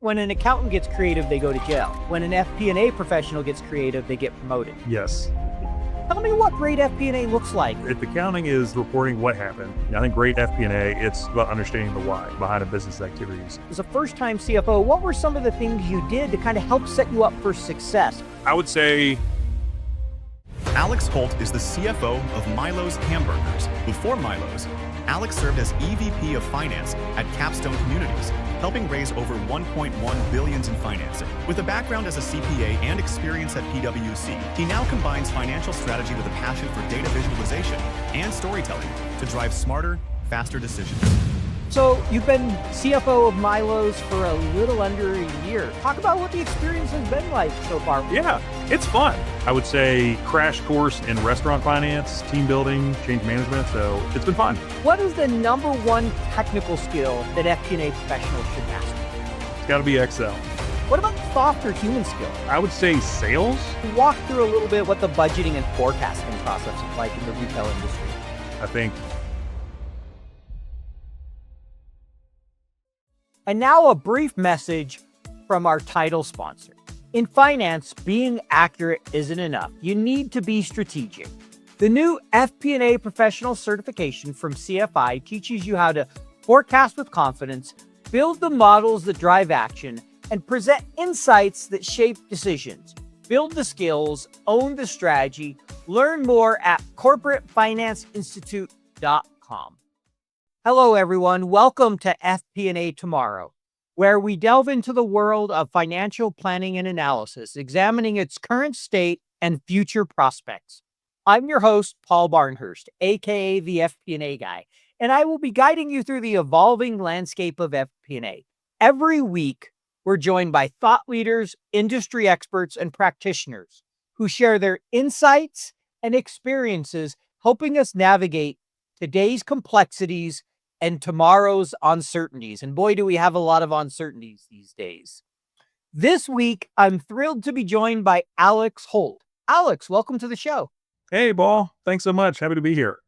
When an accountant gets creative, they go to jail. When an FP&A professional gets creative, they get promoted. Yes. Tell me what great FP&A looks like. If accounting is reporting what happened, I think great FP&A, it's about understanding the why behind a business activities. As a first-time CFO, what were some of the things you did to kind of help set you up for success? I would say Alex Holt is the CFO of Milo's Hamburgers. Before Milo's, Alex served as EVP of Finance at Capstone Communities, helping raise over $1.1 billion in financing. With a background as a CPA and experience at PwC, he now combines financial strategy with a passion for data visualization and storytelling to drive smarter, faster decisions. So you've been CFO of Milo's for a little under a year. Talk about what the experience has been like so far. Yeah, it's fun. I would say crash course in restaurant finance, team building, change management. So it's been fun. What is the number one technical skill that FP&A professionals should master? It's got to be Excel. What about softer human skills? I would say sales. Walk through a little bit what the budgeting and forecasting process is like in the retail industry. I think. And now a brief message from our title sponsor. In finance, being accurate isn't enough. You need to be strategic. The new FP&A professional certification from CFI teaches you how to forecast with confidence, build the models that drive action, and present insights that shape decisions. Build the skills, own the strategy. Learn more at corporatefinanceinstitute.com. Hello, everyone. Welcome to FP&A Tomorrow, where we delve into the world of financial planning and analysis, examining its current state and future prospects. I'm your host, Paul Barnhurst, aka the FP&A guy, and I will be guiding you through the evolving landscape of FP&A. Every week, we're joined by thought leaders, industry experts, and practitioners who share their insights and experiences, helping us navigate today's complexities and tomorrow's uncertainties. And boy, do we have a lot of uncertainties these days. This week, I'm thrilled to be joined by Alex Holt. Alex, welcome to the show. Hey, Paul. Thanks so much. Happy to be here.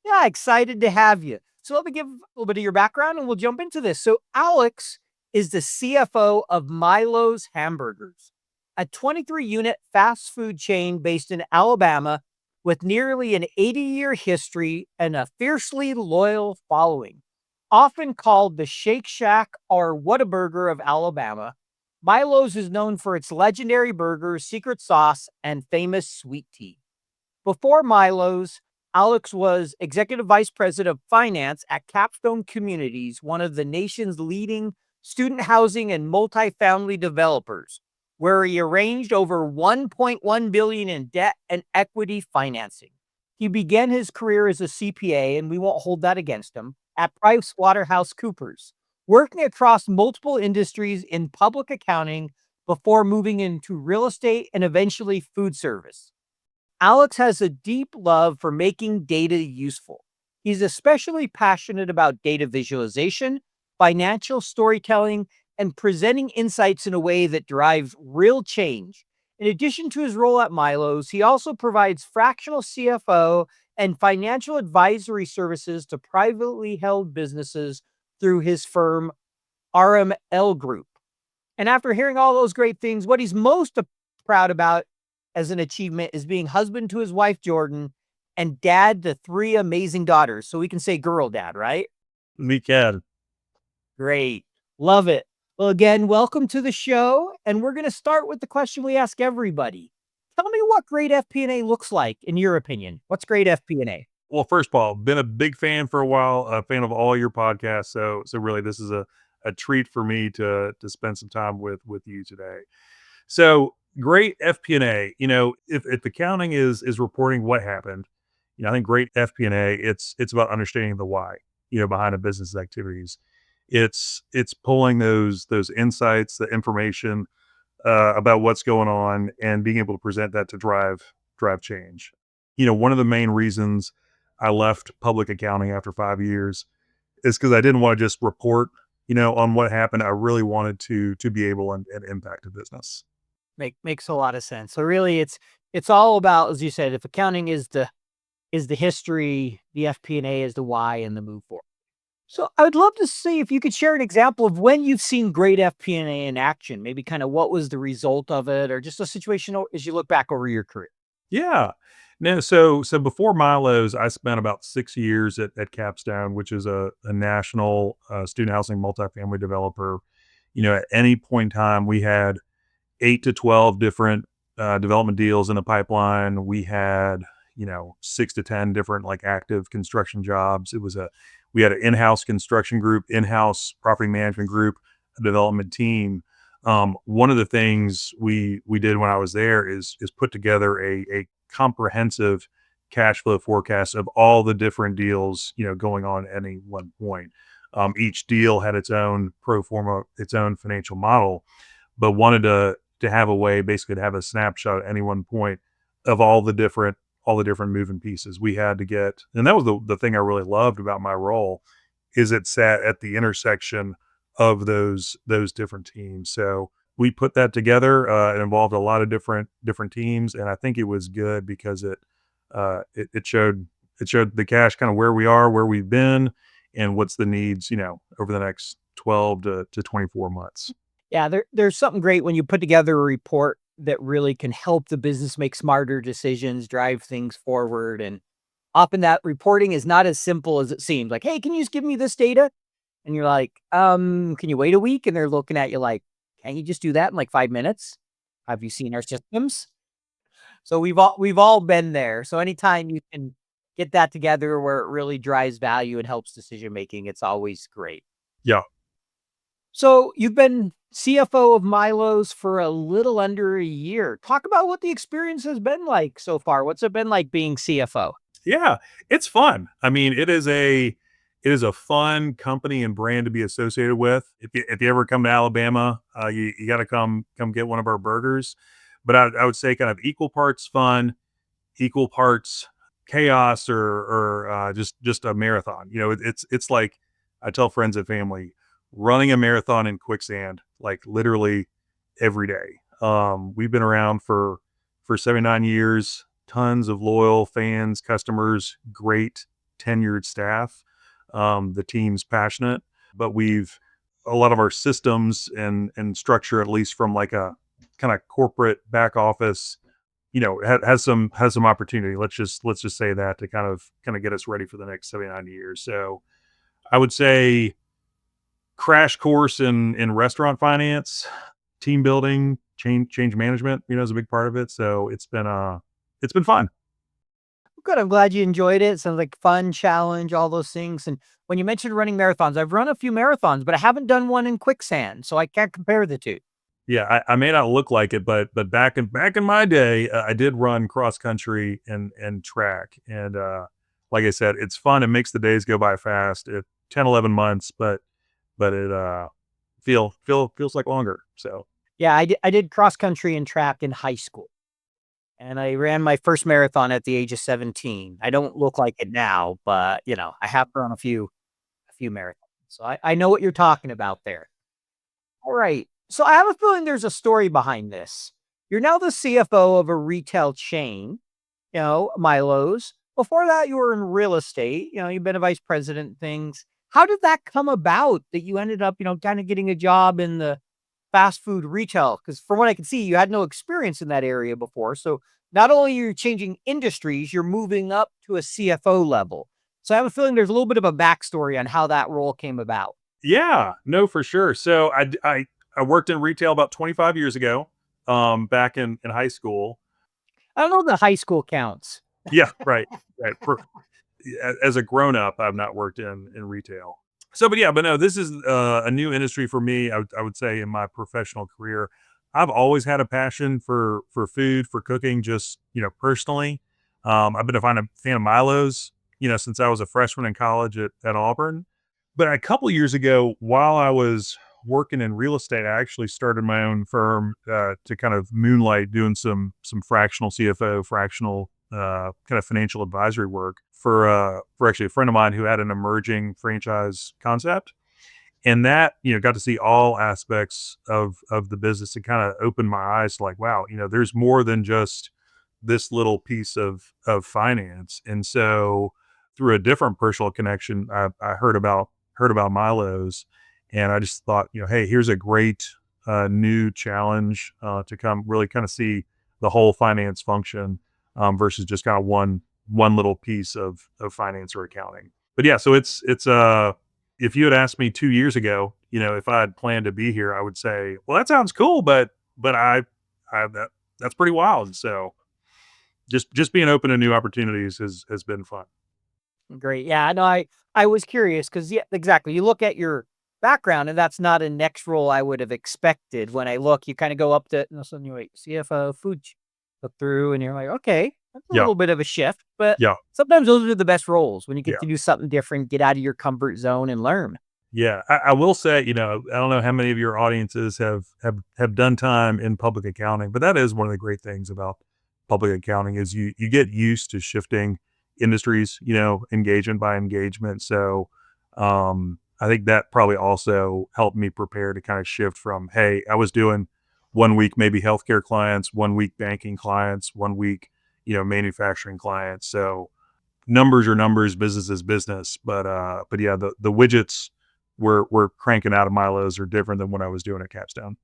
Yeah, excited to have you. So let me give a little bit of your background and we'll jump into this. So Alex is the CFO of Milo's Hamburgers, a 23-unit fast food chain based in Alabama with nearly an 80-year history and a fiercely loyal following. Often called the Shake Shack or Whataburger of Alabama, Milo's is known for its legendary burgers, secret sauce, and famous sweet tea. Before Milo's, Alex was Executive Vice President of Finance at Capstone Communities, one of the nation's leading student housing and multifamily developers, where he arranged over $1.1 billion in debt and equity financing. He began his career as a CPA, and we won't hold that against him, at PricewaterhouseCoopers, working across multiple industries in public accounting before moving into real estate and eventually food service. Alex has a deep love for making data useful. He's especially passionate about data visualization, financial storytelling, and presenting insights in a way that drives real change. In addition to his role at Milo's, he also provides fractional CFO and financial advisory services to privately held businesses through his firm, RML Group. And after hearing all those great things, what he's most proud about as an achievement is being husband to his wife, Jordan, and dad to 3 amazing daughters. So we can say girl dad, right? Me can. Great. Love it. Well, again, welcome to the show. And we're going to start with the question we ask everybody. Tell me what great FP&A looks like, in your opinion. What's great FP&A? Well, first, Paul, been a big fan for a while, a fan of all your podcasts. So really, this is a treat for me to spend some time with you today. So great FP&A, if accounting is reporting what happened, I think great FP&A, it's about understanding the why, behind a business activities. It's pulling those insights, the information about what's going on, and being able to present that to drive change. One of the main reasons I left public accounting after 5 years is because I didn't want to just report, on what happened. I really wanted to be able and impact a business. Makes a lot of sense. So really, it's all about, as you said, if accounting is the history, the FP&A is the why and the move forward. So I would love to see if you could share an example of when you've seen great FP&A in action, maybe kind of what was the result of it or just a situation as you look back over your career. Yeah. No, so before Milo's, I spent about 6 years at Capstone, which is a national, student housing multifamily developer. At any point in time, we had 8 to 12 different, development deals in the pipeline. We had, 6 to 10 different, like, active construction jobs. We had an in-house construction group, in-house property management group, a development team. One of the things we did when I was there is put together a comprehensive cash flow forecast of all the different deals, going on at any one point. Each deal had its own pro forma, its own financial model, but wanted to have a way basically to have a snapshot at any one point of all the different moving pieces we had to get. And that was the thing I really loved about my role is it sat at the intersection of those different teams. So we put that together. It involved a lot of different teams, and I think it was good because it showed the cash kind of where we are, where we've been, and what's the needs, over the next 12 to 24 months. Yeah, there's something great when you put together a report that really can help the business make smarter decisions, drive things forward. And often that reporting is not as simple as it seems. Like, hey, can you just give me this data? And you're like, can you wait a week? And they're looking at you like, can't you just do that in like 5 minutes? Have you seen our systems? So we've all been there. So anytime you can get that together where it really drives value and helps decision making, it's always great. Yeah. So you've been CFO of Milo's for a little under a year. Talk about what the experience has been like so far. What's it been like being CFO? Yeah, it's fun. I mean, it is a fun company and brand to be associated with. If you ever come to Alabama, you got to come get one of our burgers. But I would say kind of equal parts fun, equal parts chaos, or just a marathon. It's like I tell friends and family, running a marathon in quicksand, like literally every day. We've been around for 79 years, tons of loyal fans, customers, great tenured staff. The team's passionate, but we've a lot of our systems and structure, at least from like a kind of corporate back office, has some opportunity. Let's just say that to kind of get us ready for the next 79 years. So I would say crash course in restaurant finance, team building, change management, is a big part of it. So it's been fun. Good. I'm glad you enjoyed it. Sounds like fun, challenge, all those things. And when you mentioned running marathons, I've run a few marathons, but I haven't done one in quicksand, so I can't compare the two. Yeah, I may not look like it, but back in my day, I did run cross country and track, and like I said, it's fun. It makes the days go by fast. 10, 11 months, but it feels like longer. So Yeah, I did cross country and track in high school, and I ran my first marathon at the age of 17. I don't look like it now, but I have run a few marathons, so I know what you're talking about there. All right. So I have a feeling there's a story behind this. You're now the CFO of a retail chain, Milo's. Before that, you were in real estate. You've been a vice president, things. How did that come about that you ended up, kind of getting a job in the fast food retail? Because from what I can see, you had no experience in that area before. So not only are you changing industries, you're moving up to a CFO level. So I have a feeling there's a little bit of a backstory on how that role came about. yeah, no, for sure. So I worked in retail about 25 years ago, back in high school. I don't know if the high school counts. Yeah, right, right. As a grown up, I've not worked in retail. So, but no, this is a new industry for me. I would say in my professional career, I've always had a passion for food, for cooking, just personally. I've been a fan of Milo's, since I was a freshman in college at Auburn. But a couple of years ago, while I was working in real estate, I actually started my own firm to kind of moonlight doing some fractional CFO, fractional kind of financial advisory work for actually a friend of mine who had an emerging franchise concept, and that got to see all aspects of the business and kind of opened my eyes to like, wow, there's more than just this little piece of finance. And so through a different personal connection, I heard about heard about Milo's, and I just thought, hey, here's a great new challenge to come really kind of see the whole finance function versus just kind of one little piece of finance or accounting. But yeah, so it's if you had asked me 2 years ago, if I had planned to be here, I would say, well, that sounds cool, but that's pretty wild. So just being open to new opportunities has been fun. Great. Yeah, no, I was curious because yeah, exactly. You look at your background, and that's not a next role I would have expected. When I look, you kind of go up to suddenly you wait, CFO, look through, and you're like, okay, that's a Yeah, little bit of a shift. But yeah, sometimes those are the best roles when you get yeah. to do something different, get out of your comfort zone, and learn. Yeah, I will say, I don't know how many of your audiences have done time in public accounting, but that is one of the great things about public accounting is you get used to shifting industries, engagement by engagement. So I think that probably also helped me prepare to kind of shift from, hey, I was doing 1 week maybe healthcare clients, 1 week banking clients, 1 week, manufacturing clients. So numbers are numbers, business is business. But yeah, the widgets we're cranking out of Milo's are different than what I was doing at Capstone.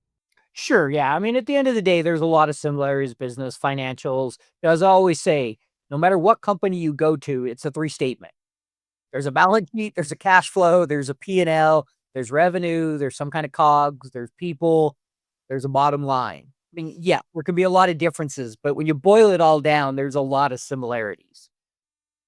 Sure. Yeah. I mean, at the end of the day, there's a lot of similarities, business, financials. As I always say, no matter what company you go to, it's a three statement. There's a balance sheet, there's a cash flow, there's a P&L, there's revenue, there's some kind of COGS, there's people, there's a bottom line. I mean, yeah, there can be a lot of differences, but when you boil it all down, there's a lot of similarities.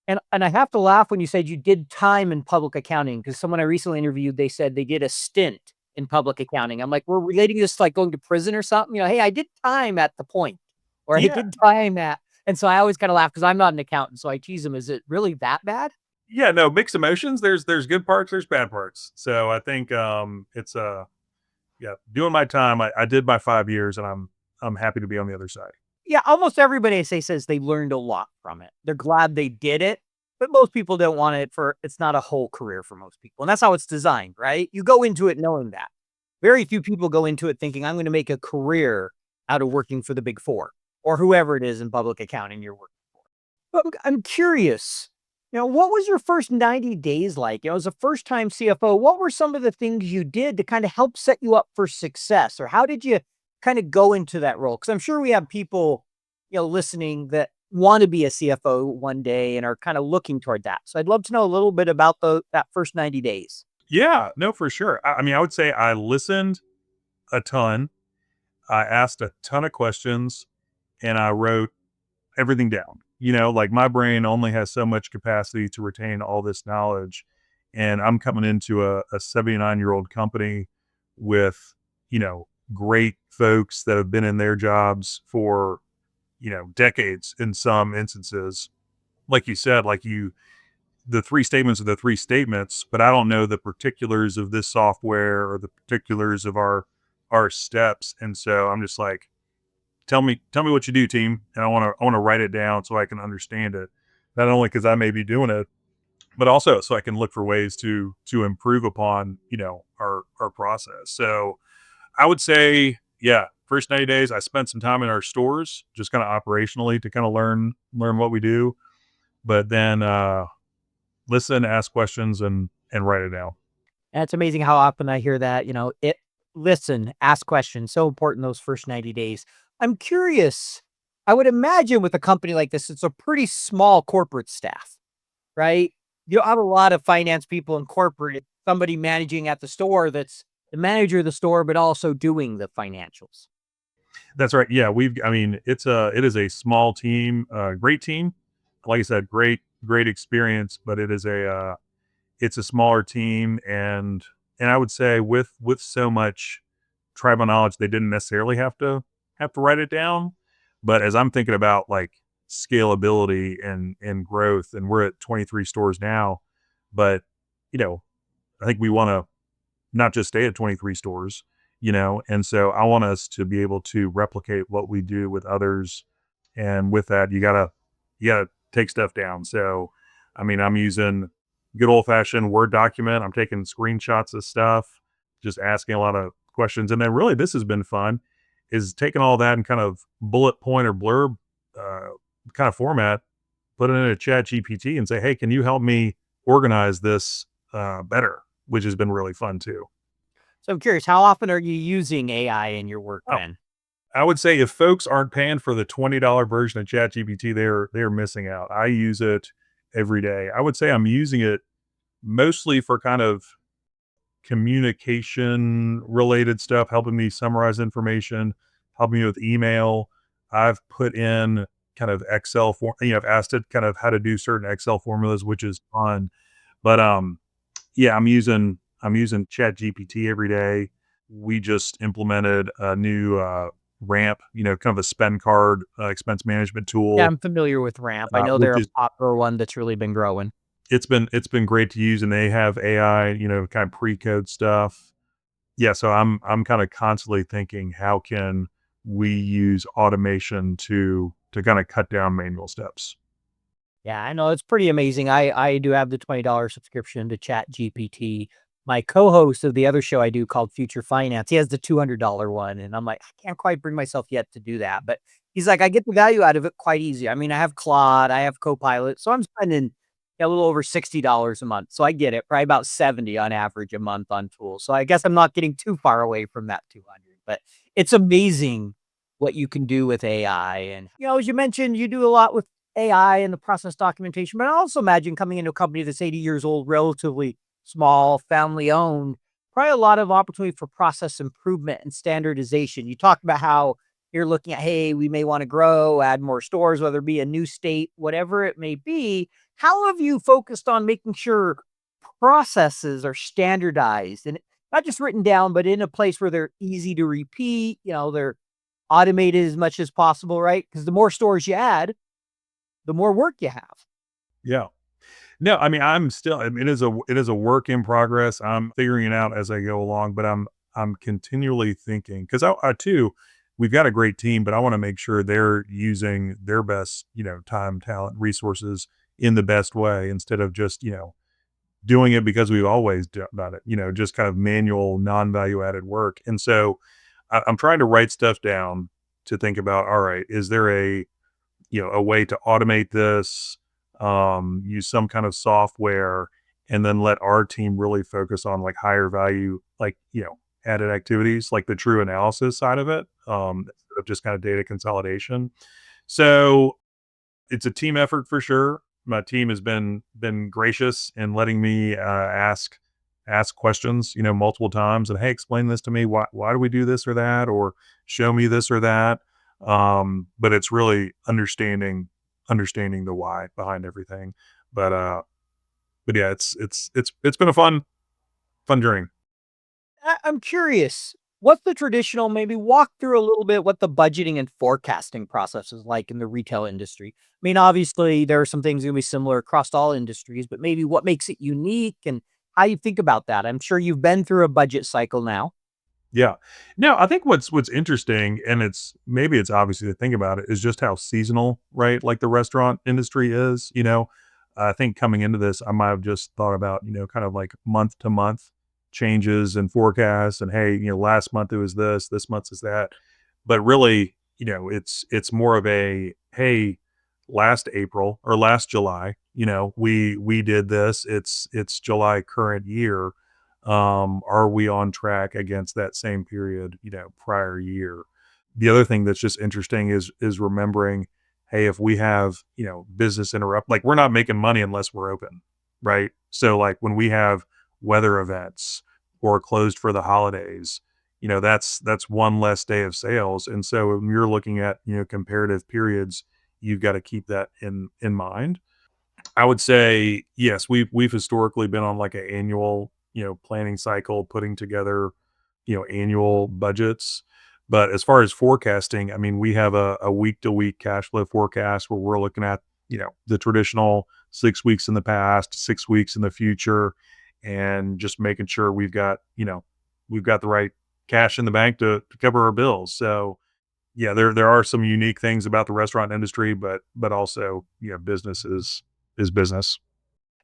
And I have to laugh when you said you did time in public accounting because someone I recently interviewed, they said they did a stint in public accounting. I'm like, we're relating this to like going to prison or something. Hey, I did time at the point, or I Yeah. did time at, and so I always kind of laugh because I'm not an accountant, so I tease them. Is it really that bad? Yeah, no, mixed emotions. There's good parts, there's bad parts. So I think it's yeah, doing my time. I did my 5 years and I'm happy to be on the other side. Yeah, almost everybody I say says they learned a lot from it. They're glad they did it, but most people don't want it for it's not a whole career for most people. And that's how it's designed, right? You go into it knowing that. Very few people go into it thinking I'm going to make a career out of working for the Big 4 or whoever it is in public accounting you're working for. But I'm curious, what was your first 90 days like? As a first time CFO, what were some of the things you did to kind of help set you up for success? Or how did you kind of go into that role? Because I'm sure we have people, listening that want to be a CFO one day and are kind of looking toward that. So I'd love to know a little bit about that first 90 days. Yeah, no, for sure. I mean, I would say I listened a ton. I asked a ton of questions and I wrote everything down. Like my brain only has so much capacity to retain all this knowledge. And I'm coming into a 79-year-old company with, great folks that have been in their jobs for, decades in some instances. Like you said, the three statements are the three statements, but I don't know the particulars of this software or the particulars of our steps. And so I'm just like, tell me what you do, team. And I want to write it down so I can understand it. Not only because I may be doing it, but also so I can look for ways to improve upon, our process. So I would say, yeah, first 90 days, I spent some time in our stores, just kind of operationally to kind of learn what we do. But then listen, ask questions and write it down. And it's amazing how often I hear that, listen, ask questions, so important those first 90 days. I'm curious. I would imagine with a company like this, it's a pretty small corporate staff, right? You have a lot of finance people in corporate, somebody managing at the store that's the manager of the store, but also doing the financials. That's right. Yeah, I mean, it is a small team, great team. Like I said, great experience, but it's a smaller team, and I would say with so much tribal knowledge, they didn't necessarily have to write it down. But as I'm thinking about like scalability and growth, and we're at 23 stores now, but you know, I think we want to not just stay at 23 stores, and so I want us to be able to replicate what we do with others. And with that, you gotta take stuff down. So, I mean, I'm using good old fashioned Word document. I'm taking screenshots of stuff, just asking a lot of questions. And then really this has been fun is taking all that and kind of bullet point or blurb uh, kind of format, put it in a chat GPT and say, hey, can you help me organize this better? which has been really fun too. So I'm curious, how often are you using AI in your work Oh, then? I would say if folks aren't paying for the $20 version of ChatGPT, they're missing out. I use it every day. I would say I'm using it mostly for kind of communication related stuff, helping me summarize information, helping me with email. I've put in kind of Excel I've asked it kind of how to do certain Excel formulas, which is fun. But yeah, I'm using Chat GPT every day. We just implemented a new ramp, kind of a spend card expense management Yeah, tool, I'm familiar with Ramp. I know which they're a is popular one that's really been growing. it's been great to use, and they have AI, kind of pre-code stuff. Yeah, so I'm kind of constantly thinking, how can we use automation to kind of cut down manual steps? Yeah, I know it's pretty amazing. I do have the $20 subscription to Chat GPT. My co-host of the other show I do called Future Finance, he has the $200 one, and I'm like, I can't quite bring myself yet to do that. But he's like, I get the value out of it quite easy. I mean, I have Claude, I have Copilot, so I'm spending a little over $60 a month. So I get it, probably about 70 on average a month on tools. So I guess I'm not getting too far away from that 200. But it's amazing what you can do with AI. And as you mentioned, you do a lot with AI and the process documentation, but I also imagine coming into a company that's 80 years old, relatively small, family owned, probably a lot of opportunity for process improvement and standardization. You talked about how you're looking at, hey, we may want to grow, add more stores, whether it be a new state, whatever it may be. How have you focused on making sure processes are standardized and not just written down, but in a place where they're easy to repeat, they're automated as much as possible, right? Because the more stores you add, the more work you have. Yeah. No, I mean, it is a work in progress. I'm figuring it out as I go along, but I'm continually thinking, because I too, we've got a great team, but I want to make sure they're using their best, time, talent, resources in the best way, instead of just, doing it because we've always done it, just kind of manual, non-value added work. And so I'm trying to write stuff down to think about, all right, is there a way to automate this, use some kind of software, and then let our team really focus on like higher value, like, added activities, like the true analysis side of it, instead of just kind of data consolidation. So it's a team effort for sure. My team has been gracious in letting me ask questions, multiple times, and hey, explain this to me. Why do we do this or that, or show me this or that? But it's really understanding the why behind everything. But but yeah, it's been a fun journey. I'm curious, what's the traditional, maybe walk through a little bit what the budgeting and forecasting process is like in the retail industry? I mean, obviously, there are some things going to be similar across all industries, but maybe what makes it unique and how you think about that. I'm sure you've been through a budget cycle now. Yeah. No, I think what's interesting, and it's obviously to think about it, is just how seasonal, right? Like the restaurant industry is, I think coming into this, I might have just thought about, kind of like month to month changes and forecasts, and hey, last month it was this month is that. But really, it's more of a, hey, last April or last July, we did this. It's July current year. Are we on track against that same period, prior year? The other thing that's just interesting is remembering, hey, if we have, business interrupt, like we're not making money unless we're open, right? So like when we have weather events or closed for the holidays, that's one less day of sales. And so when you're looking at, comparative periods, you've got to keep that in mind. I would say yes, we've historically been on like an annual, planning cycle, putting together, annual budgets. But as far as forecasting, I mean, we have a week to week cash flow forecast where we're looking at, the traditional 6 weeks in the past, 6 weeks in the future, and just making sure we've got the right cash in the bank to cover our bills. So yeah, there are some unique things about the restaurant industry, but also, business is business.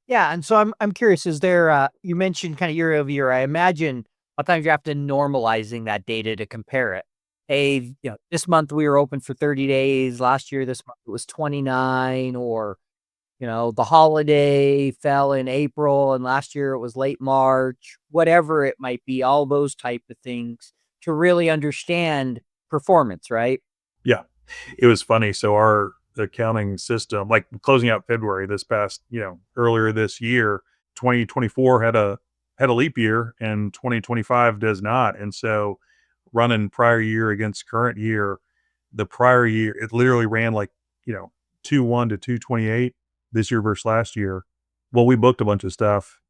Yeah, and so I'm curious, is there you mentioned kind of year over year. I imagine sometimes you have to normalizing that data to compare it. Hey, this month we were open for 30 days. Last year, this month it was 29, or the holiday fell in April and last year it was late March, whatever it might be, all those type of things to really understand performance, right? Yeah. It was funny. So our accounting system, like closing out February this past, earlier this year, 2024 had a leap year and 2025 does not. And so running prior year against current year, the prior year, it literally ran like, 2-1 to 228 this year versus last year. Well, we booked a bunch of stuff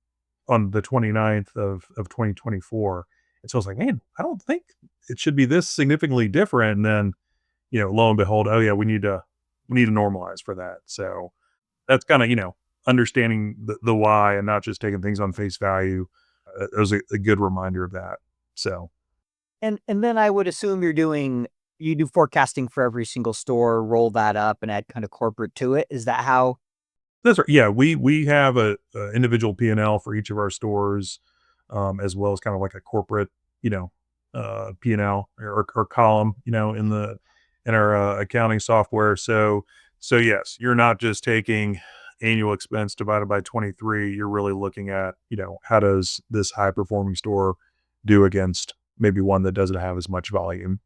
on the 29th of 2024. And so I was like, man, I don't think it should be this significantly different. And then, lo and behold, oh yeah, we need to normalize for that. So that's kind of, understanding the why and not just taking things on face value. It was a good reminder of that. So And then I would assume you do forecasting for every single store, roll that up and add kind of corporate to it. Is that how? that's right. Yeah, we have a individual P&L for each of our stores, as well as kind of like a corporate, P&L or column, in our accounting software. So yes, you're not just taking annual expense divided by 23. You're really looking at, how does this high performing store do against maybe one that doesn't have as much volume.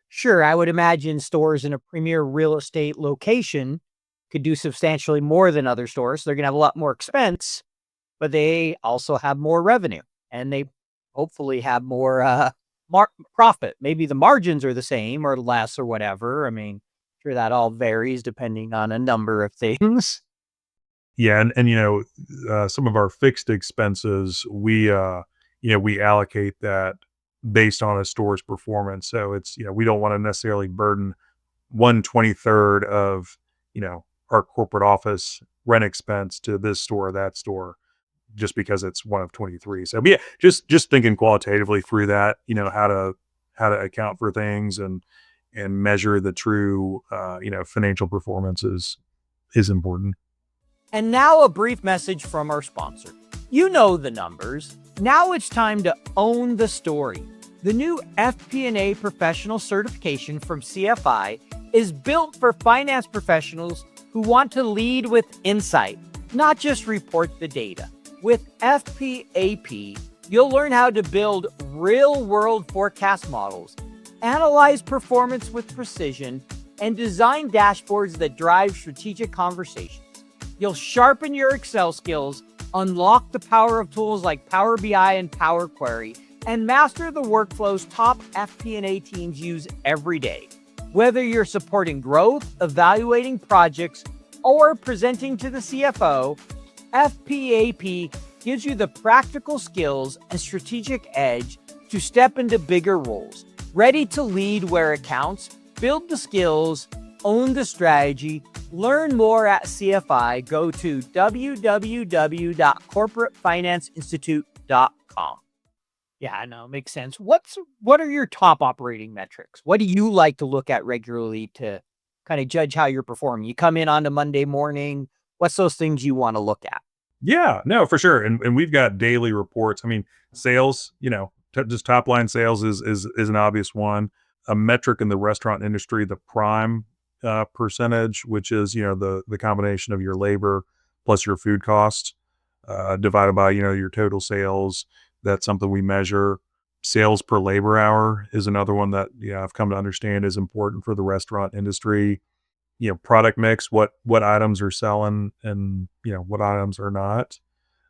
Sure, I would imagine stores in a premier real estate location could do substantially more than other stores. They're going to have a lot more expense, but they also have more revenue and they hopefully have more profit. Maybe the margins are the same or less or whatever. I mean, sure that all varies depending on a number of things. Yeah, and some of our fixed expenses, we allocate that based on a store's performance. So it's, we don't want to necessarily burden 1/23 of, our corporate office rent expense to this store or that store just because it's one of 23. So yeah, just thinking qualitatively through that, how to account for things and measure the true financial performance is important. And now a brief message from our sponsor. You know the numbers. Now it's time to own the story. The new FP&A professional certification from CFI is built for finance professionals who want to lead with insight, not just report the data. With FPAP, you'll learn how to build real-world forecast models, analyze performance with precision, and design dashboards that drive strategic conversations. You'll sharpen your Excel skills, unlock the power of tools like Power BI and Power Query, and master the workflows top FP&A teams use every day. Whether you're supporting growth, evaluating projects, or presenting to the CFO, FPAP gives you the practical skills and strategic edge to step into bigger roles. Ready to lead where it counts, build the skills, own the strategy. Learn more at CFI. Go to www.corporatefinanceinstitute.com. Yeah, no, makes sense. What are your top operating metrics? What do you like to look at regularly to kind of judge how you're performing? You come in on a Monday morning. What's those things you want to look at? Yeah, no, for sure. And we've got daily reports. I mean, sales, just top line sales is an obvious one. A metric in the restaurant industry, the prime percentage, which is, the combination of your labor plus your food costs, divided by, your total sales. That's something we measure. Sales per labor hour is another one that, I've come to understand is important for the restaurant industry. Product mix, what items are selling and, what items are not.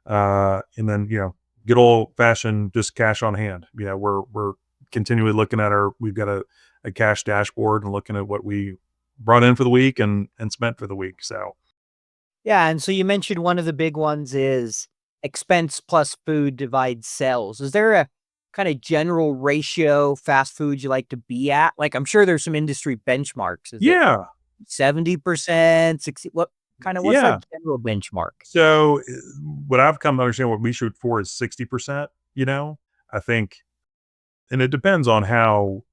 And then, good old fashioned, just cash on hand. We're continually looking at we've got a cash dashboard and looking at what we brought in for the week and spent for the week. So, Yeah, and so you mentioned one of the big ones is expense plus food divides sales. Is there a kind of general ratio fast food you like to be at? Like, I'm sure there's some industry benchmarks. Is it yeah, 70%, 60? What's yeah. that general benchmark? So what I've come to understand what we shoot for is 60%, I think, and it depends on how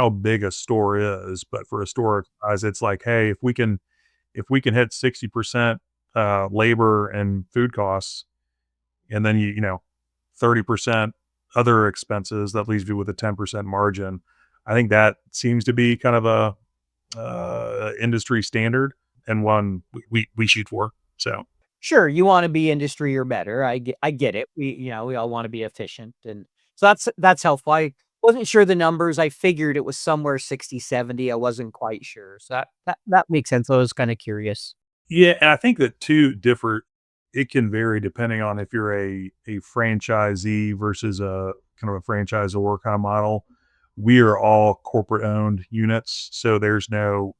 big a store is, but for a store size, it's like, hey, if we can hit 60% labor and food costs, and then 30% other expenses, that leaves you with a 10% margin. I think that seems to be kind of a industry standard and one we shoot for. So Sure, you wanna be industry or better. I get it. We all wanna be efficient, and so that's helpful. I wasn't sure the numbers. I figured it was somewhere 60, 70. I wasn't quite sure. So that makes sense. I was kinda curious. yeah, and I think that too differ. It can vary depending on if you're a franchisee versus a kind of a franchisor kind of model. We are all corporate owned units, so there's no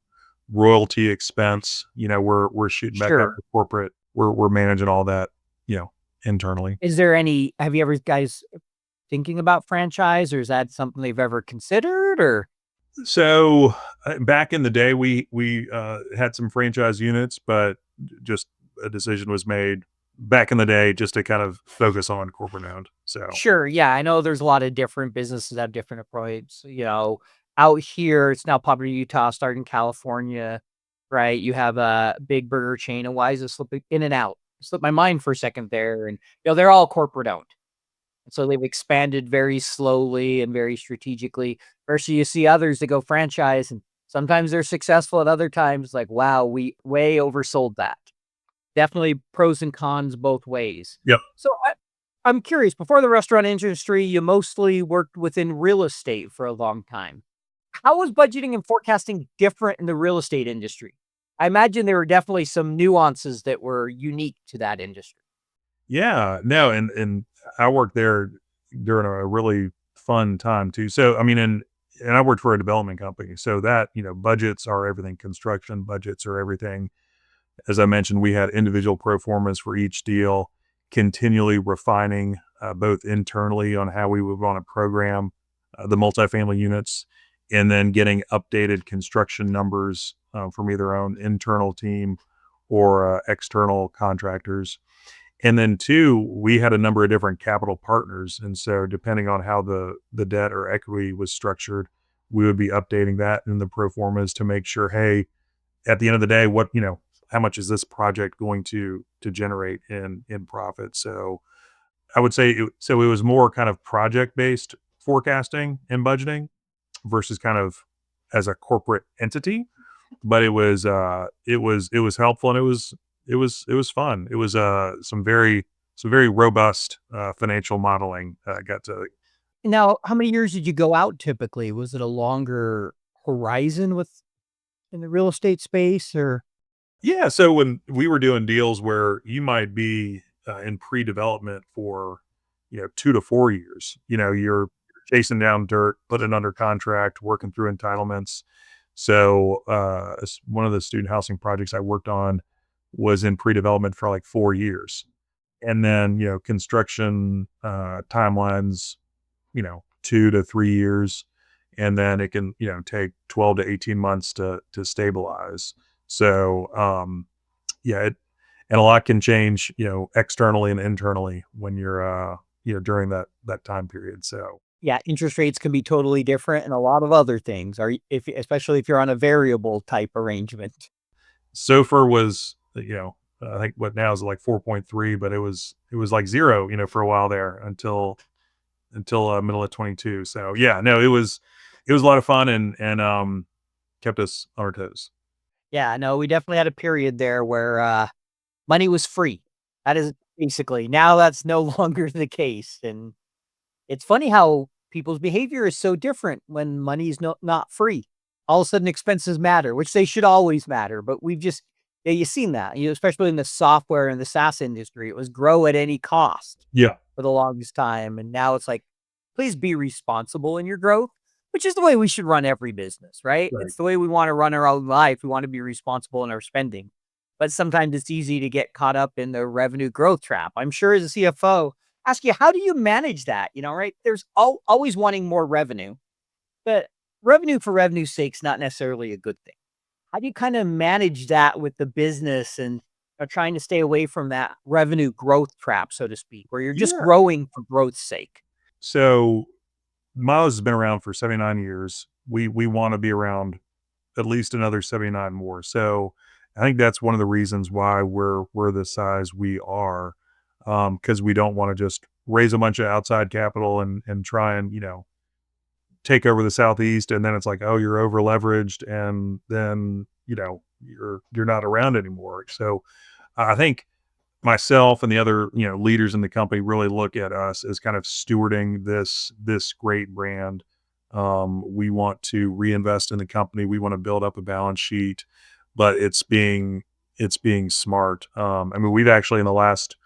royalty expense. We're shooting back out Sure. to corporate. We're managing all that, you know, internally. Is there any have you ever guys thinking about franchise, or is that something they've ever considered, or So back in the day, we had some franchise units, but just a decision was made back in the day just to kind of focus on corporate owned. So Sure, yeah, I know there's a lot of different businesses that have different approaches, out here, it's now popular in Utah, started in California, right? You have a big burger chain, and why is it slipping in and out? Slipped my mind for a second there, and, they're all corporate owned, and so they've expanded very slowly and very strategically, versus you see others that go franchise, and sometimes they're successful, at other times, like, "Wow, we way oversold that." Definitely pros and cons both ways. yep. So I'm curious, before the restaurant industry, you mostly worked within real estate for a long time. How was budgeting and forecasting different in the real estate industry? I imagine there were definitely some nuances that were unique to that industry. Yeah, no, and I worked there during a really fun time too. So I mean, and I worked for a development company, so that budgets are everything. Construction budgets are everything. As I mentioned, we had individual pro formas for each deal, continually refining both internally on how we would want to program the multifamily units, and then getting updated construction numbers from either our own internal team or external contractors. And then two, we had a number of different capital partners, and so depending on how the debt or equity was structured, we would be updating that in the pro formas to make sure, hey, at the end of the day, how much is this project going to generate in profit? So I would say it was more kind of project based forecasting and budgeting versus kind of as a corporate entity. But it was helpful, and it was fun. It was some very robust financial modeling. Got to Now, how many years did you go out typically? Was it a longer horizon with in the real estate space, or Yeah, so when we were doing deals where you might be in pre-development for 2 to 4 years, you're chasing down dirt, putting it under contract, working through entitlements. So one of the student housing projects I worked on was in pre-development for like 4 years, and then construction timelines, 2 to 3 years, and then it can take 12 to 18 months to stabilize. So yeah, and a lot can change, externally and internally when you're during that time period. So yeah, interest rates can be totally different and a lot of other things. Are you if especially if you're on a variable type arrangement. SOFR was, I think what now is like 4.3, but it was like zero, for a while there until middle of 22. So yeah, no, it was a lot of fun, and kept us on our toes. Yeah, no, we definitely had a period there where, money was free. That is basically now that's no longer the case, and it's funny how people's behavior is so different when money's not free. All of a sudden expenses matter, which they should always matter, but we've just yeah, you've seen that, especially in the software and the SaaS industry. It was grow at any cost Yeah. for the longest time, and now it's like, please be responsible in your growth, which is the way we should run every business, right? Right. It's the way we wanna run our own life. We wanna be responsible in our spending, but sometimes it's easy to get caught up in the revenue growth trap. I'm sure as a CFO, ask you, how do you manage that? Right? There's always wanting more revenue, but revenue for revenue's sake is not necessarily a good thing. How do you kinda manage that with the business and, trying to stay away from that revenue growth trap, so to speak, where you're just Yeah. growing for growth's sake? So Miles has been around for 79 years. We want to be around at least another 79 more. So I think that's one of the reasons why we're the size we are, because we don't want to just raise a bunch of outside capital and try and take over the southeast, and then it's like, oh, you're over leveraged, and then you're not around anymore. So I think myself and the other, leaders in the company really look at us as kind of stewarding this great brand. We want to reinvest in the company. We want to build up a balance sheet, but it's being smart. I mean, we've actually in the last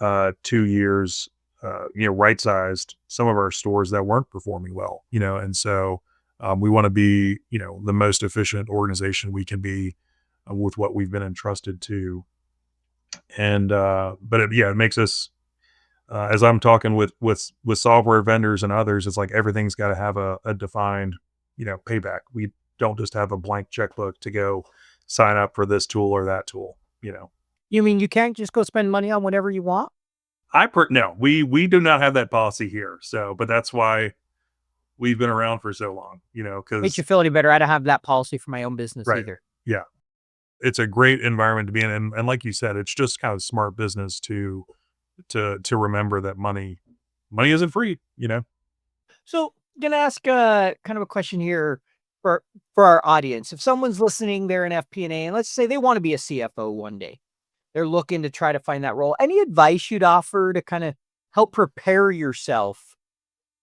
2 years, right sized some of our stores that weren't performing well, and so we want to be, the most efficient organization we can be with what we've been entrusted to. And but it makes us as I'm talking with software vendors and others, it's like everything's got to have a defined, payback. We don't just have a blank checkbook to go sign up for this tool or that tool. You mean you can't just go spend money on whatever you want? No, we do not have that policy here. So, but that's why we've been around for so long, Makes because you feel any better. I don't have that policy for my own business right, either. yeah, it's a great environment to be in, and like you said, it's just kind of smart business to remember that money isn't free. So, gonna ask kind of a question here for our audience. If someone's listening, they're in FP&A, and let's say they want to be a CFO one day. They're looking to try to find that role. Any advice you'd offer to kind of help prepare yourself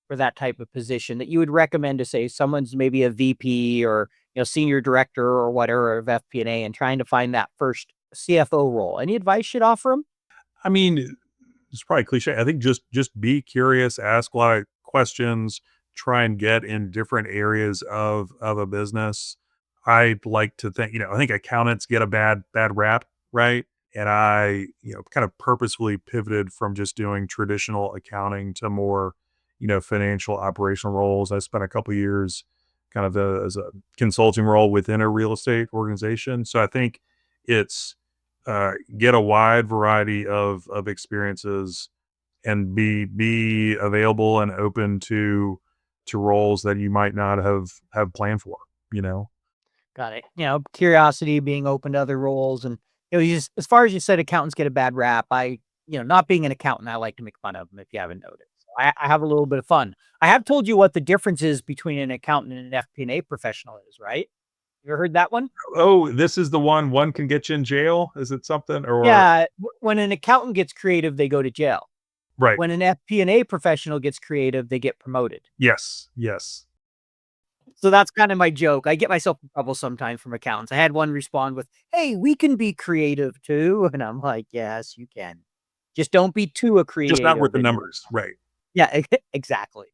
for that type of position that you would recommend to say someone's maybe a VP or senior director or whatever of FP&A and trying to find that first CFO role? Any advice you'd offer them? I mean, it's probably cliche. I think just be curious, ask a lot of questions, try and get in different areas of a business. I'd like to think, I think accountants get a bad rap, right? And I, kind of purposefully pivoted from just doing traditional accounting to more, financial operational roles. I spent a couple years kind of as a consulting role within a real estate organization. So I think it's get a wide variety of experiences and be available and open to roles that you might not have planned for. Got it. Curiosity, being open to other roles, and you just, as far as you said, accountants get a bad rap. Not being an accountant, I like to make fun of them. If you haven't noticed, I have a little bit of fun. I have told you what the difference is between an accountant and an FP&A professional is, right? You ever heard that one? Oh, this is the one can get you in jail. Is it something or Yeah. When an accountant gets creative, they go to jail. right? When an FP&A professional gets creative, they get promoted. Yes. So that's kind of my joke. I get myself in trouble sometimes from accountants. I had one respond with, "Hey, we can be creative too." And I'm like, "Yes, you can. Just don't be too Just not with creative." the And numbers, right? yeah, exactly.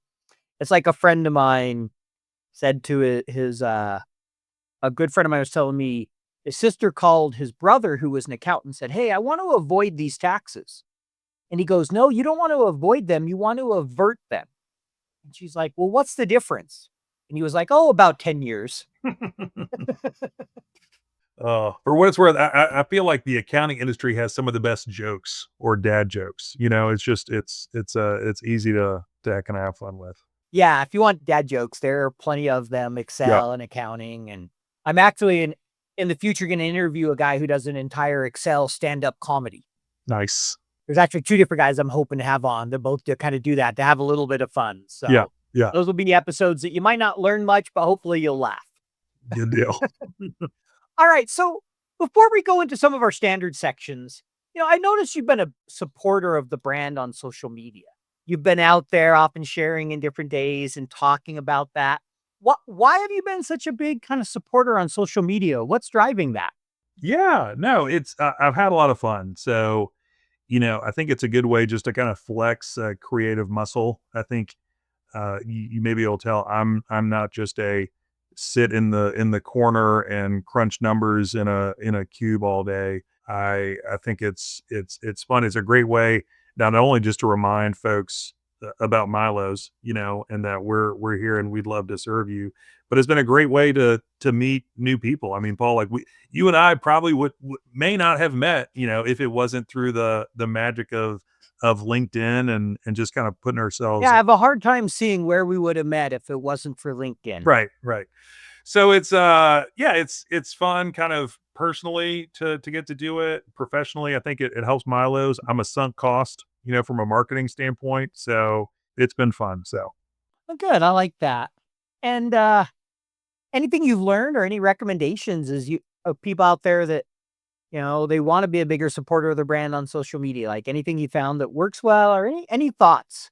It's like a friend of mine said to a good friend of mine was telling me his sister called his brother, who was an accountant, and said, "Hey, I want to avoid these taxes." And he goes, "No, you don't want to avoid them. You want to avert them." And she's like, "Well, what's the difference?" And he was like, "Oh, about 10 years." For what it's worth, I feel like the accounting industry has some of the best jokes or dad jokes. It's just it's easy to kind of have fun with. Yeah, if you want dad jokes, there are plenty of them, Yeah, Excel and accounting. And I'm actually in the future going to interview a guy who does an entire Excel stand-up comedy. nice. There's actually two different guys I'm hoping to have on. They're both to kind of do that, to have a little bit of fun. Yeah, So yeah, those will be episodes that you might not learn much, but hopefully you'll laugh. good deal. All right. So before we go into some of our standard sections, I noticed you've been a supporter of the brand on social media. You've been out there often sharing in different days and talking about that. Why have you been such a big kind of supporter on social media? What's driving that? Yeah, no, it's I've had a lot of fun. So I think it's a good way just to kind of flex creative muscle. I think you may be able to tell I'm not just a sit in the corner and crunch numbers in a cube all day. I think it's fun. It's a great way not only just to remind folks about Milo's, and that we're here and we'd love to serve you, but it's been a great way to meet new people. I mean, Paul, like you and I probably may not have met, if it wasn't through the magic of LinkedIn and just kind of putting Yeah, ourselves I have a hard time seeing where we would have met if it wasn't for LinkedIn. right. So it's yeah, it's fun kind of personally to get to do it. Professionally, I think it helps Milo's. I'm a sunk cost, from a marketing standpoint. So it's been fun. So Well, good. I like that. And anything you've learned or any recommendations as you of people out there that They want to be a bigger supporter of their brand on social media. Like anything you found that works well, or any thoughts?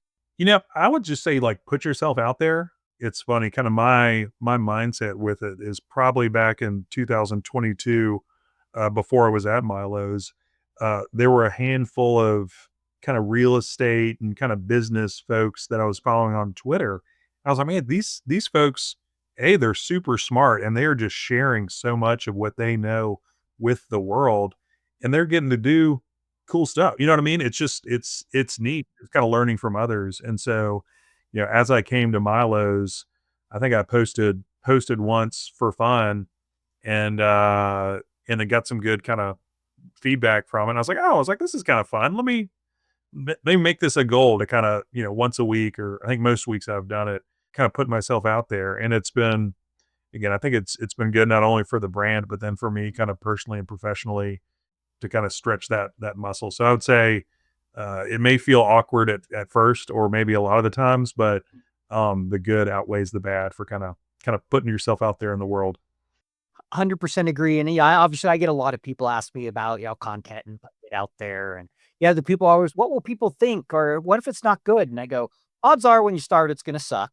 I would just say, like, put yourself out there. It's funny, kind of my mindset with it is probably back in 2022, before I was at Milo's. There were a handful of kind of real estate and kind of business folks that I was following on Twitter. I was like, man, these folks, they're super smart and they are just sharing so much of what they know with the world, and they're getting to do cool stuff. You know what I mean? It's just it's neat. It's kind of learning from others. And so, as I came to Milo's, I think I posted once for fun, and I got some good kind of feedback from it. And I was like, this is kind of fun. Let me make this a goal to kind of, once a week, or I think most weeks I've done it, kind of put myself out there. And it's been, again, I think it's been good not only for the brand, but then for me kind of personally and professionally to kind of stretch that muscle. So I would say, it may feel awkward at first, or maybe a lot of the times, but the good outweighs the bad for kind of putting yourself out there in the world. 100% agree. And obviously I get a lot of people ask me about, content and putting it out there. And the people always, what will people think? Or what if it's not good? And I go, odds are when you start, it's going to suck.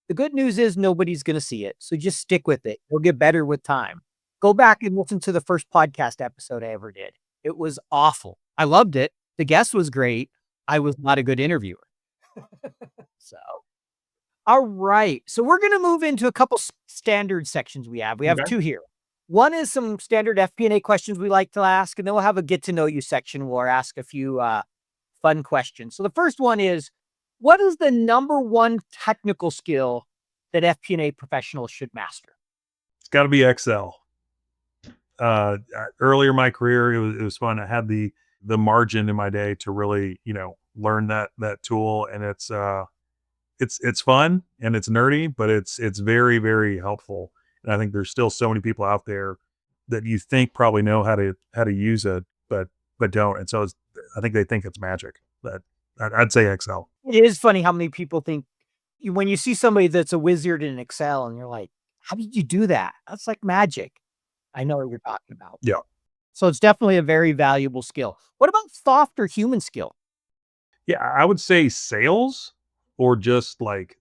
The good news is nobody's going to see it. So just stick with it. You'll get better with time. Go back and listen to the first podcast episode I ever did. It was awful. I loved it. The guest was great. I was not a good interviewer. So, all right. So we're going to move into a couple standard sections we have. We have Okay. two here. One is some standard FP&A questions we like to ask, and then we'll have a get to know you section where we'll ask a few fun questions. So the first one is, what is the number one technical skill that FP&A professionals should master? It's got to be Excel. Earlier in my career, it was fun. I had the margin in my day to really, learn that tool, and it's fun and it's nerdy, but it's very, very helpful. And I think there's still so many people out there that you think probably know how to use it, but don't. And so I think they think it's magic. But I'd say Excel. It is funny how many people think when you see somebody that's a wizard in Excel and you're like, how did you do that? That's like magic. I know what you're talking about. Yeah. So it's definitely a very valuable skill. What about soft or human skill? Yeah, I would say sales, or just like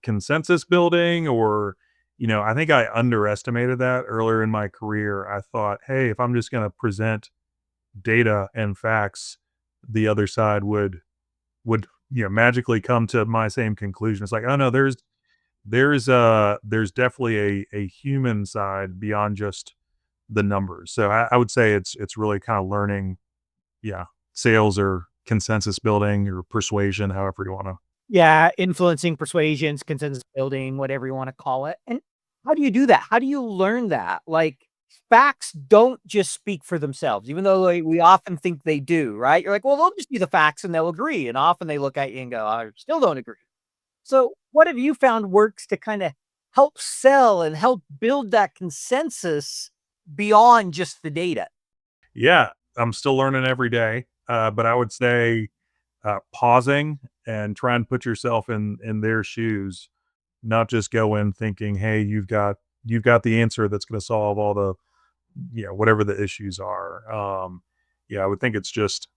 consensus building, or I think I underestimated that earlier in my career. I thought, hey, if I'm just going to present data and facts, the other side would magically come to my same conclusion. It's like, oh no, there's definitely a human side beyond just the numbers. So I would say it's really kind of learning, yeah, sales or consensus building or persuasion, however you want to. Yeah, influencing, persuasions, consensus building, whatever you want to call it. And how do you do that? How do you learn that? Like, facts don't just speak for themselves, even though we often think they do, right? You're like, well, they'll just be the facts and they'll agree. And often they look at you and go, I still don't agree. So what have you found works to kind of help sell and help build that consensus beyond just the data? Yeah, I'm still learning every day. But I would say, pausing and try and put yourself in their shoes, not just go in thinking, hey, you've got the answer that's going to solve all the, whatever the issues are. Yeah, I would think it's just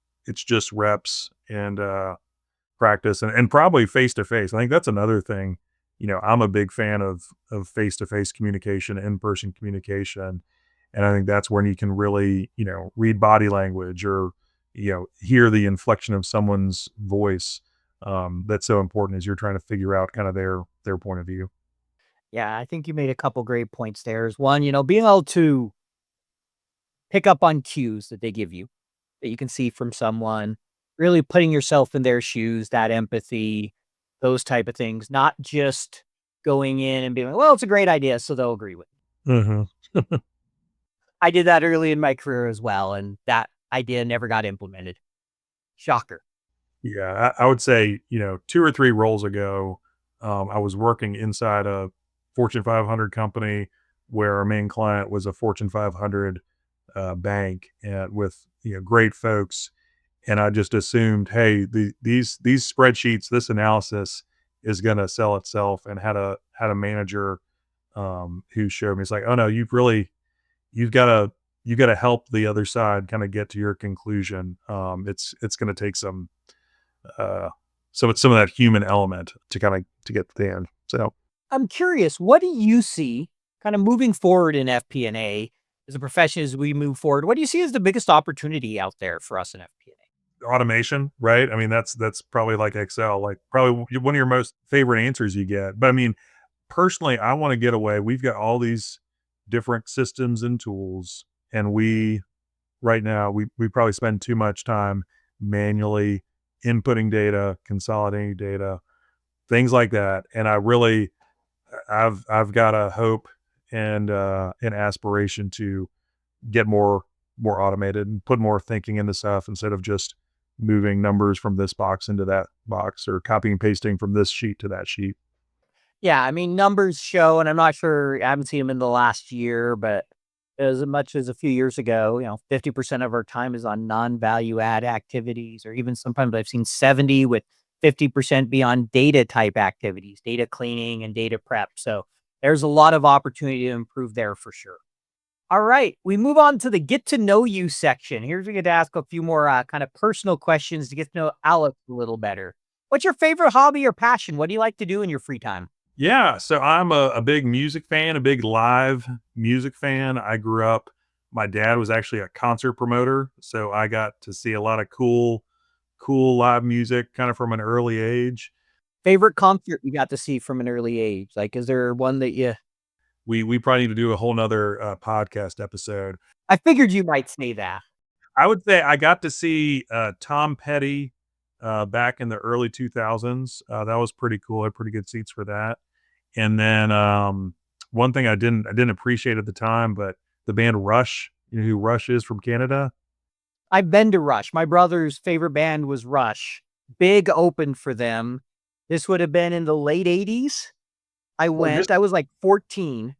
reps and practice, and probably face to face. I think that's another thing. I'm a big fan of face to face communication, in person communication, and I think that's when you can really, read body language, or hear the inflection of someone's voice. That's so important as you're trying to figure out kind of their point of view. Yeah, I think you made a couple great points there. Is one, being able to pick up on cues that they give you, that you can see from someone, really putting yourself in their shoes, that empathy, those type of things, not just going in and being like, well, it's a great idea, so they'll agree with it. Mhm. I did that early in my career as well, and that idea never got implemented. Shocker. Yeah, I would say, 2 or 3 roles ago, I was working inside a Fortune 500 company where our main client was a Fortune 500 bank, and with, great folks. And I just assumed, hey, these spreadsheets, this analysis is going to sell itself, and had a manager who showed me, it's like, oh no, you've got to you got to help the other side kind of get to your conclusion. It's going to take uh, some of that human element to kind of to get to the end. So I'm curious, what do you see kind of moving forward in FP&A as a profession as we move forward? What do you see as the biggest opportunity out there for us in FP&A? automation, right? I mean, that's probably like Excel, like probably one of your most favorite answers you get. But I mean, personally, I want to get away. We've got all these different systems and tools, and we right now we probably spend too much time manually inputting data, consolidating data, things like that. And I really I've got a hope and an aspiration to get more automated and put more thinking into stuff instead of just moving numbers from this box into that box or copying and pasting from this sheet to that sheet. Yeah, I mean, numbers show, and I'm not sure, I haven't seen them in the last year, but as much as a few years ago, 50% of our time is on non-value add activities, or even sometimes I've seen 70 with 50% be on data type activities, data cleaning and data prep. So there's a lot of opportunity to improve there for sure. All right, we move on to the get to know you section. Here's where we get to ask a few more kind of personal questions to get to know Alex a little better. What's your favorite hobby or passion? What do you like to do in your free time? Yeah, so I'm a big music fan, a big live music fan. I grew up, my dad was actually a concert promoter, so I got to see a lot of cool live music kind of from an early age. Favorite concert you got to see from an early age? Like, is there one that you We probably need to do a whole nother podcast episode. I figured you might say that. I would say I got to see Tom Petty back in the early 2000s. That was pretty cool. I had pretty good seats for that. And then one thing I didn't appreciate at the time, but the band Rush, you know who Rush is from Canada? I've been to Rush. My brother's favorite band was Rush. Big open for them. This would have been in the late 80s. I Well, went. just I was like 14.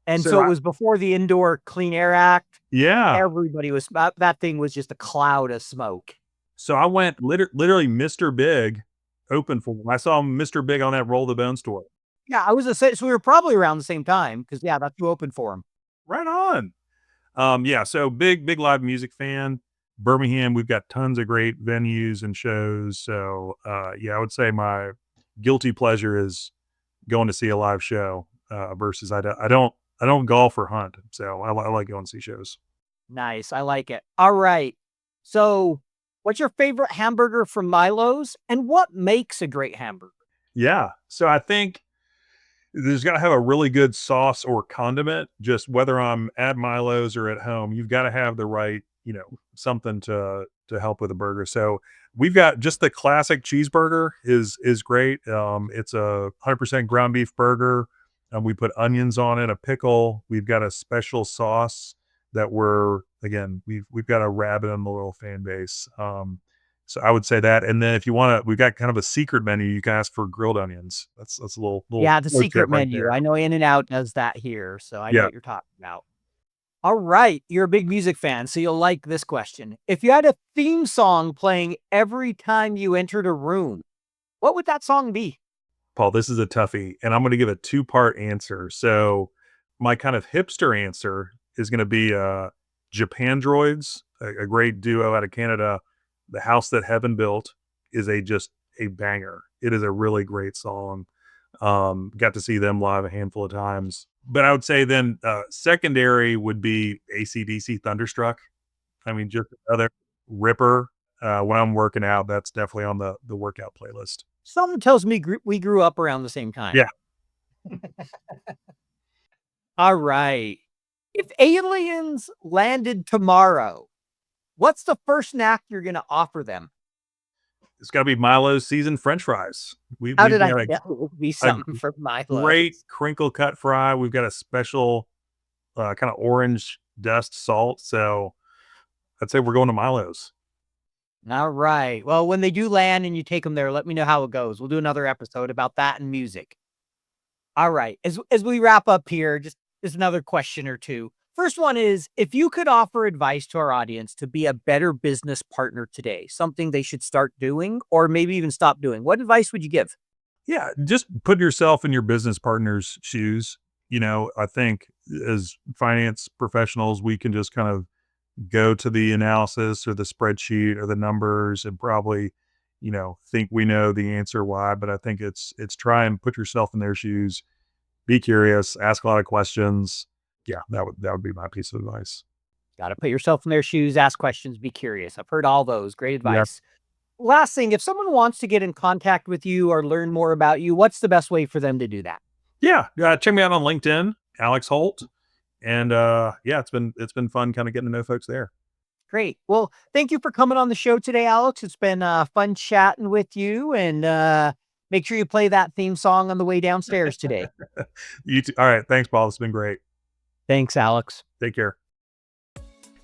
And so so it was before the Indoor Clean Air Act. yeah. Everybody was that thing was just a cloud of smoke. So I went literally Mr. Big open for him. I saw Mr. Big on that Roll the Bones tour. Yeah, I was so we were probably around the same time because yeah, that's who opened for him. Right on. Yeah, so big live music fan. Birmingham, we've got tons of great venues and shows. So yeah, I would say my guilty pleasure is going to see a live show versus I don't golf or hunt. So I like going to see shows. Nice. I like it. All right. So what's your favorite hamburger from Milo's and what makes a great hamburger? Yeah. So I think there's got to have a really good sauce or condiment. Just whether I'm at Milo's or at home, you've got to have the right, something to help with a burger. So we've got just the classic cheeseburger is great. It's a 100% ground beef burger. We put onions on it, a pickle. We've got a special sauce that we've got a rabid and loyal fan base. So I would say that. And then if you want to, we've got kind of a secret menu. You can ask for grilled onions. That's a little Yeah, the pro secret tip right menu. there. I know In-N-Out does that here, so I know Yeah. what you're talking about. All right, you're a big music fan, so you'll like this question. If you had a theme song playing every time you entered a room, what would that song be? Paul, this is a toughie, and I'm going to give a two-part answer. So my kind of hipster answer is going to be Japan Droids, a great duo out of Canada. The House That Heaven Built is just a banger. It is a really great song. Got to see them live a handful of times. But I would say then secondary would be AC/DC Thunderstruck. I mean, just another ripper. When I'm working out, that's definitely on the workout playlist. Something tells me we grew up around the same time. Yeah. All right. If aliens landed tomorrow, what's the first snack you're going to offer them? It's got to be Milo's seasoned French fries. How We've did I got know it would be a something from Milo? great crinkle cut fry. We've got a special kind of orange dust salt. So I'd say we're going to Milo's. All right. Well, when they do land and you take them there, let me know how it goes. We'll do another episode about that and music. All right. As we wrap up here, just another question or two. First one is, if you could offer advice to our audience to be a better business partner today, something they should start doing or maybe even stop doing, what advice would you give? Yeah, just put yourself in your business partner's shoes. I think as finance professionals, we can just kind of go to the analysis or the spreadsheet or the numbers and probably, think we know the answer why. But I think it's try and put yourself in their shoes, be curious, ask a lot of questions. Yeah, that would be my piece of advice. Got to put yourself in their shoes, ask questions, be curious. I've heard all those. Great Yeah. advice. Last thing, if someone wants to get in contact with you or learn more about you, what's the best way for them to do that? Yeah, check me out on LinkedIn, Alex Holt, and it's been fun kind of getting to know folks there. Great. Well, thank you for coming on the show today, Alex. It's been fun chatting with you, and make sure you play that theme song on the way downstairs today. You too. All right, thanks, Paul. It's been great. Thanks, Alex. Take care.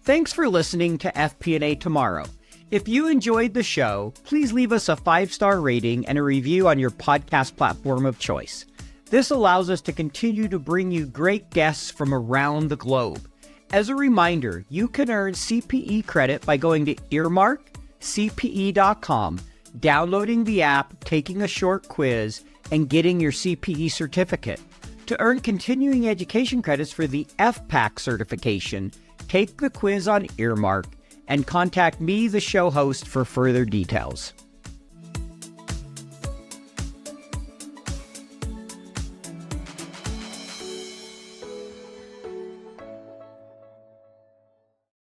Thanks for listening to FP&A Tomorrow. If you enjoyed the show, please leave us a 5-star rating and a review on your podcast platform of choice. This allows us to continue to bring you great guests from around the globe. As a reminder, you can earn CPE credit by going to earmarkcpe.com, downloading the app, taking a short quiz, and getting your CPE certificate. To earn continuing education credits for the FPAC certification, take the quiz on Earmark and contact me, the show host, for further details.